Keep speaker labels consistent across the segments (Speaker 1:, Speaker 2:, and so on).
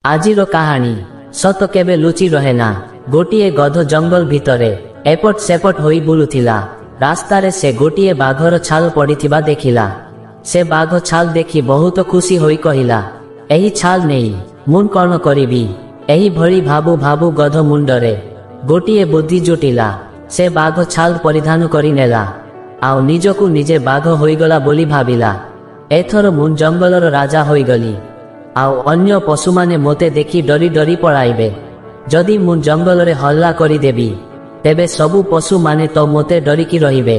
Speaker 1: आजिर कहानी सत केबे लुचि रहे ना। गोटिए गध जंगल भितरे एपट सेपट होई बुलुथिला। रास्तारे से गोटिए बाघर छाल पड़िथिबा देखिला। से बाघ छाल देखि बहुत खुशी होई कहिला, एही छाल नेई मुन कौन करिबी। एही भଳି भाबु भाबु गध मुंडरे गोटिए बुद्धि जुटिला। से बाघ छाल परिधान करि नेला आउ निजकु निजे बाघ होईगला बोली भाबिला। एथर मुन जंगलर राजा होईगली आउ अन्य पशु माने मोते देखि डरी डरी पळाइबे। जदि मुन जंगलरे हल्ला करि देबी तेबे सबु पशु माने तो मोते डरिकी रहिबे।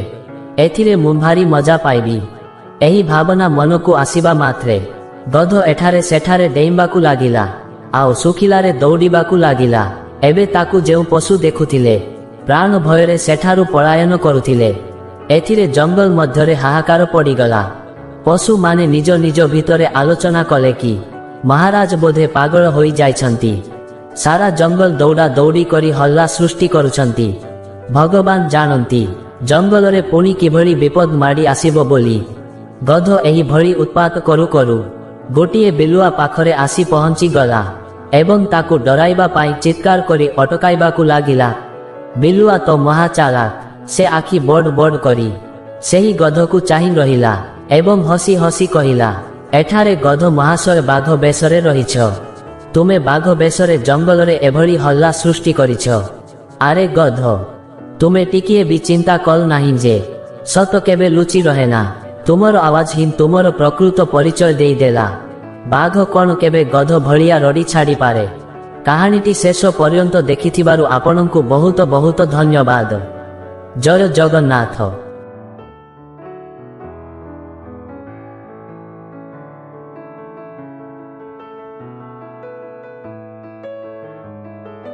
Speaker 1: एथिरे मुन भारी मजा पाइबी। एही भावना मनकु आसीबा मात्रे गध एठारे सेठारे डेइंबाकु लागिला आउ सुखिलारे दौड़ीबाकु लागिला। एबे ताकु जेउ पशु देखुथिले प्राण भयरे सेठारु पलायन करुथिले। एथिरे जंगल मध्यरे हाहाकार पड़ीगला। पशु माने निज निज भितरे आलोचना कले कि महाराज बोधे पागल होई जाइछंती। सारा जंगल दौड़ा दौड़ी करी हल्ला सृष्टि करुछंती। भगवान जानती जंगलरे पुणी किभଳି विपद माड़ी आसीबो बोली। गध एही भଳି उत्पात करू करू गोटिए बिलुआ पाखरे आसी पहुंची गला एवं ताकु डराइबा पाई चित्कार करी अटकाइबाकु लागिला। बिलुआ तो महा चालाक। से आखि बड़ बड़ करी सेही गधकु चाहि रहिला एवं हसी हसी कहिला, एठारे गध महाशय बाघ बेसरे रहिछ। तुमे बाघ बेसरे जंगलरे एभଳି हल्ला सृष्टि करिछ। आरे गध तुमे टिकिए भी चिंता कल नाही जे सत केबे लुचि रहे ना। तुमर आवाज हिं तुमर प्रकृत परिचय देई देला। बाघ कौन केबे गध भलिया रड़ी छाड़ी पारे। कहानीटी शेष पर्यंत देखिथिबारु आपनकु बहुत बहुत धन्यवाद। जय जगन्नाथ।